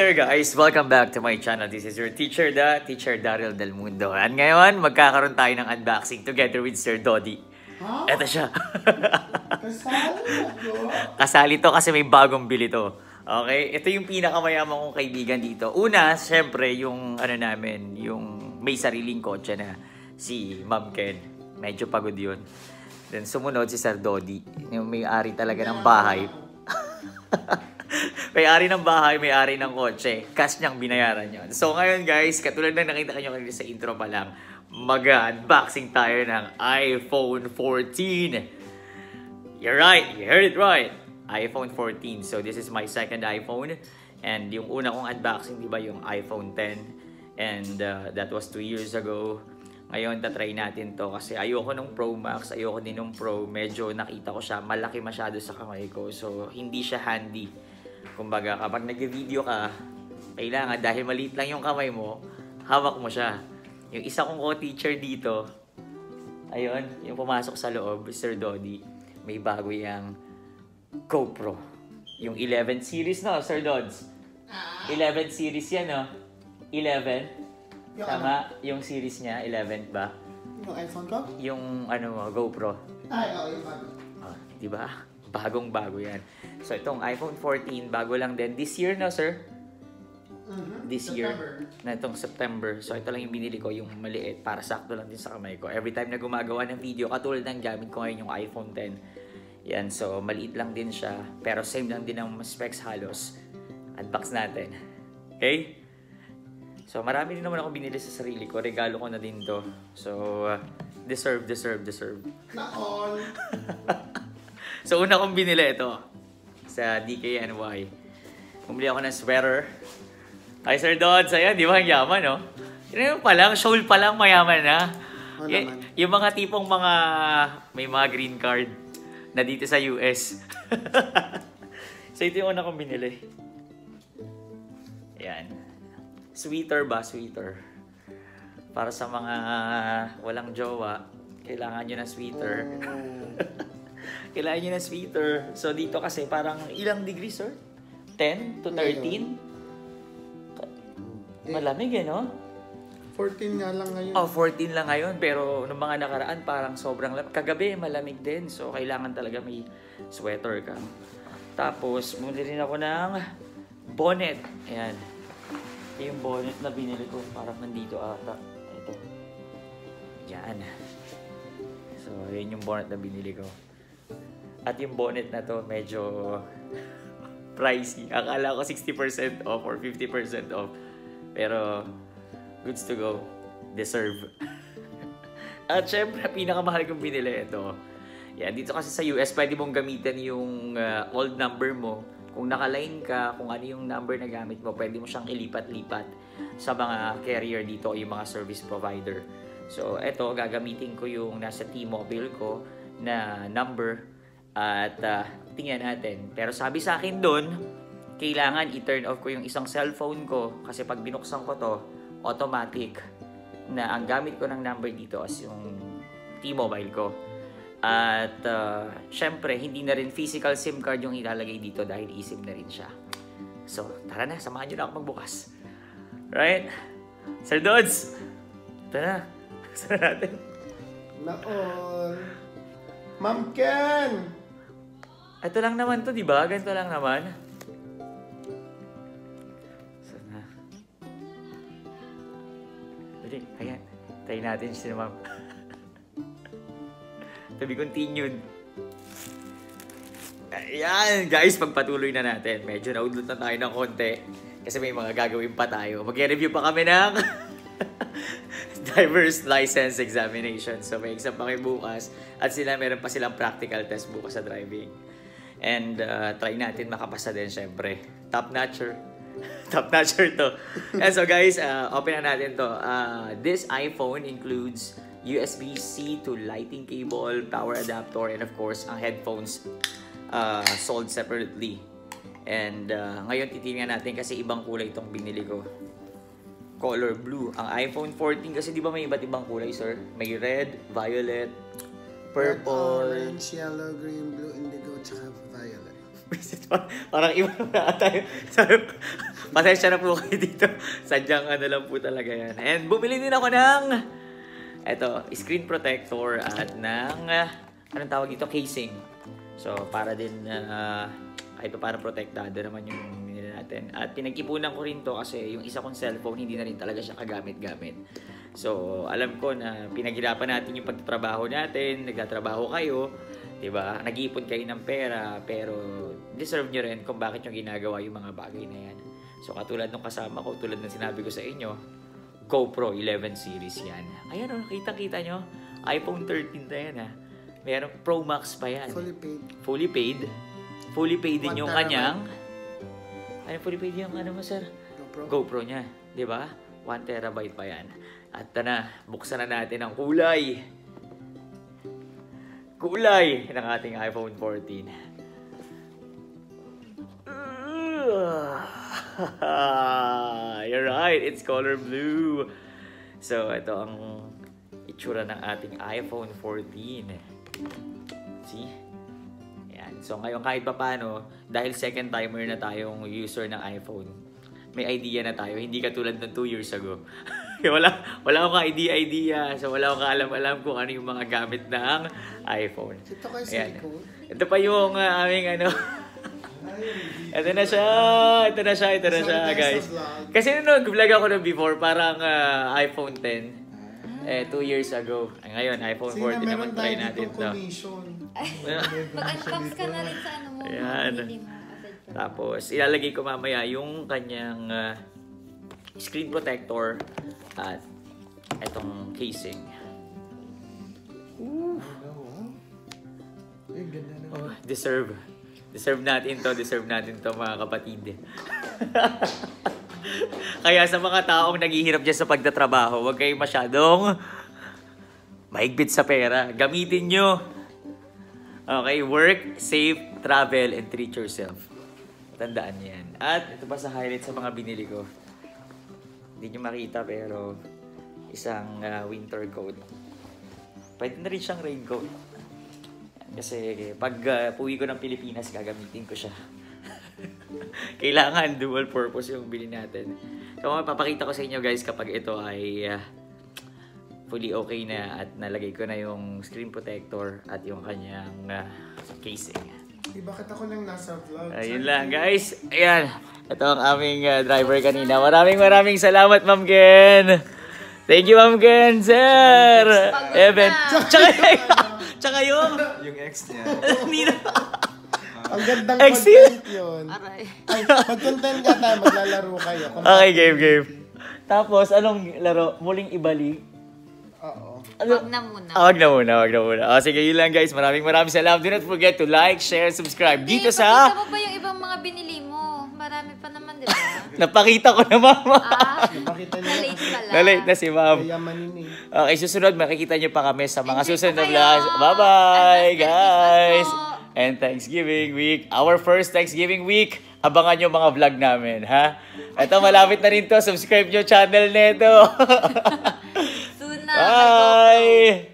there guys! Welcome back to my channel. This is your teacher, Teacher Daryl Del Mundo. At ngayon, magkakaroon tayo ng unboxing together with Sir Dodi. Huh? Ito siya. Kasali to kasi may bagong bili to. Okay? Ito yung pinakamayaman kong kaibigan dito. Una, syempre, yung namin, yung may sariling kotse na si Ma'am Ken. Medyo pagod yun. Then sumunod si Sir Dodi. Yung may-ari talaga ng bahay. May-ari ng bahay, may-ari ng kotse. Cash niyang binayaran yun. So ngayon guys, katulad ng nakita nyo kanina sa intro pa lang, mag-unboxing tayo ng iPhone 14. You're right, you heard it right. iPhone 14. So this is my second iPhone. And yung una kong unboxing, di ba, yung iPhone 10. And that was 2 years ago. Ngayon, tatry natin to kasi ayoko nung Pro Max, ayoko din nung Pro. Medyo nakita ko siya, malaki masyado sa kamay ko. So, hindi siya handy. Kumbaga, kapag nag-video ka, kailangan, dahil maliit lang yung kamay mo, hawak mo siya. Yung isa kong co-teacher dito, ayun, yung pumasok sa loob, Sir Dodi, may bago yung GoPro. Yung 11 series, no, Sir Dods? 11 series yan, no? 11. Tama, yung series niya, 11 ba? Yung iPhone ko? Yung GoPro. Ay, oo, yung bago. Diba? Bagong-bago yan. So, itong iPhone 14, bago lang din. This year na, sir? This September. year. Na itong September. So, ito lang yung binili ko, yung maliit, para sakto lang din sa kamay ko. Every time na gumagawa ng video, katulad ng gamit ko ngayon yung iPhone 10. Yan, so, maliit lang din siya. Pero same lang din ang specs halos. Unbox natin. Okay? So, marami din naman ako binili sa sarili ko. Regalo ko na din to. So, deserve. Na-all. So, una kong binili ito sa DKNY. Bumili ako ng sweater. Hi, Sir Dodds. Ayan, di ba ang yaman, no? Yun pa lang, shawl pa lang, mayaman na. Yung mga tipong may mga green card na dito sa US. So, ito yung una kong binili. Ayan. Sweater ba? Sweater. Para sa mga walang jowa, kailangan nyo ng sweater. Kailangan nyo ng sweater. So, dito kasi parang ilang degrees, sir? 10 to 13? Malamig, no? 14 nga lang ngayon. Oh, 14 lang ngayon. Pero nung mga nakaraan, parang sobrang lamig. Kagabi, malamig din. So, kailangan talaga may sweater ka. Tapos, bumili rin ako ng bonnet. Ayan. Yung bonnet na binili ko, parang nandito ata. Ito. Yan. So, yun yung bonnet na binili ko. At yung bonnet na to, medyo pricey. Akala ko 60% off or 50% off. Pero, goods to go. Deserve. At syempre, pinakamahal kong binili ito. Yan, dito kasi sa US, pwede mong gamitin yung old number mo. Kung naka-line ka, kung ano yung number na gamit mo, pwede mo siyang ilipat-lipat sa mga carrier dito o yung mga service provider. So, eto, gagamitin ko yung nasa T-Mobile ko na number at tingnan natin. Pero sabi sa akin doon, kailangan i-turn off ko yung isang cellphone ko kasi pag binuksan ko to, automatic na ang gamit ko ng number dito as yung T-Mobile ko. At syempre, hindi na rin physical SIM card yung ilalagay dito dahil eSIM na rin siya. So, tara na, samahan nyo na ako magbukas. Right? Sir Dodds! Ito na. Saan natin? Na-all. Ma'am Ken! Ito lang naman to, di ba? Ganito lang naman. Saan na? Dali, ayan. Try natin si Ma'am. To be continued. Ayan, guys, pagpatuloy na natin. Medyo naudlot na tayo ng konti kasi may mga gagawin pa tayo. Mag-review pa kami ng driver's license examination. So, may exam pa kayo bukas at meron pa silang practical test bukas sa driving. And try natin makapasa din, syempre. Top-notcher. Top-notcher to. And so, guys, open na natin to. This iPhone includes USB-C to lighting cable, power adapter, and of course, ang headphones sold separately. And ngayon titingnan natin kasi ibang kulay itong binili ko. Color blue. Ang iPhone 14 kasi di ba may iba't ibang kulay, sir? May red, violet, purple, red, orange, yellow, green, blue, indigo, tsaka violet. Parang iba na tayo. Pasensya na po kayo dito. Sadyang ano lang po talaga yan. And bumili din ako ng screen protector at ng anong tawag dito? Casing. So, para din kahit pa paano protektado naman yung binili natin. At pinag-ipunan ko rin to kasi yung isa kong cellphone, hindi na rin talaga siya kagamit-gamit. So, alam ko na pinaghirapan natin yung pagtatrabaho natin, nagtatrabaho kayo, diba? Nag-iipon kayo ng pera, pero deserve nyo rin kung bakit yung ginagawa yung mga bagay na yan. So, katulad ng kasama ko, tulad ng sinabi ko sa inyo, GoPro 11 series yan. Ayan o, kita-kita nyo, iPhone 13 na yan ha. Meron Pro Max pa yan. Fully paid. Fully paid. Fully paid din yung 1 terabyte. kanyang. Ano fully paid yung ano mo, sir? GoPro niya. Di ba? 1 terabyte pa yan. At na, buksan na natin ang kulay. Kulay ng ating iPhone 14. You're right, it's color blue. So, ito ang itsura ng ating iPhone 14. See? Yan. So, ngayon kahit pa paano, dahil second timer na tayong user ng iPhone, may idea na tayo. Hindi katulad ng 2 years ago. wala akong idea. So, wala akong kaalam-alam kung ano yung mga gamit ng iPhone. Ito kayo sa Ayan. likod. Ito pa yung aming ano. Ito na siya, guys. Kasi nung nag-vlog ako nung before, parang iPhone 10. 2 years ago. Ngayon, iPhone 14 naman try natin to. Mag-unbox ka na rin sa ano mo. Ayan. Tapos, ilalagay ko mamaya yung kanyang screen protector at itong casing. Oh, deserve natin to mga kapatid. Kaya sa mga taong naghihirap dyan sa pagtatrabaho, huwag kayong masyadong mahigpit sa pera. Gamitin nyo. Okay, work, save, travel, and treat yourself. Tandaan yan. At ito pa sa highlight sa mga binili ko. Hindi nyo makita pero isang winter coat. Pwede na rin siyang raincoat. Kasi pag puwi ko ng Pilipinas, gagamitin ko siya. Kailangan dual purpose yung bilhin natin. So, mapapakita ko sa inyo guys kapag ito ay fully okay na at nalagay ko na yung screen protector at yung kanyang casing. Bakit ako lang nasa vlog? Ayun lang guys. Ayan. Ito ang aming driver kanina. Maraming salamat, Ma'am Ken. Thank you, Ma'am Ken, sir. Evan. Tsaka yung ex niya. Nina. Ang gandang Ex content yun. Aray. Ay, mag-content ka tayo, maglalaro kayo. Okay, game. Tapos, anong laro? Muling ibalik? Oo. Wag na muna. Wag na muna. Sige, yun lang guys. Maraming salamat. Do not forget to like, share, subscribe. Dito sa... Pakita mo ba yung ibang mga binili mo? Marami pa naman, di ba? Napakita ko na, Mama. Napakita niyo. Na-late pala. Na-late na si Ma'am. Yamanin eh. Okay, susunod, makikita nyo pa kami sa mga Enjoy susunod na po kayo. vlogs. Bye-bye, At Merry guys! Christmas po. And Thanksgiving week. Our first Thanksgiving week. Abangan nyo mga vlog namin, ha? Ito, malapit na rin to. Subscribe nyo channel neto. Soon na. Bye!